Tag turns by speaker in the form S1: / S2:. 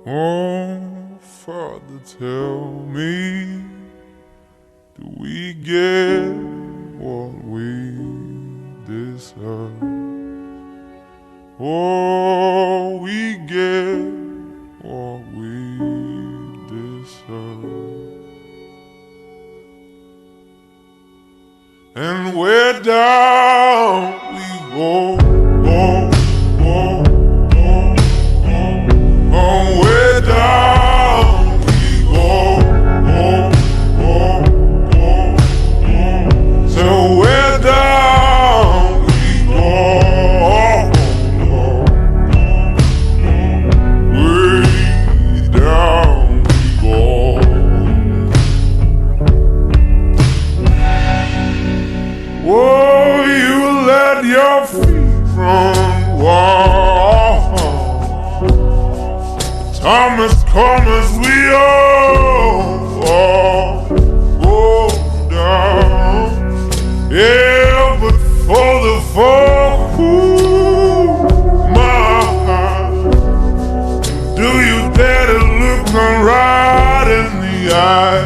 S1: Oh, Father, tell me, do we get what we deserve? Oh, we get what we deserve. And where down we go, go, go, go, go. Oh, where down we go, go, go, go, go. So where down we go, way down we go. Oh, you let your feet run wild. Time has come as we all go down. Yeah, but for the fall, my heart, do you dare to look me right in the eye?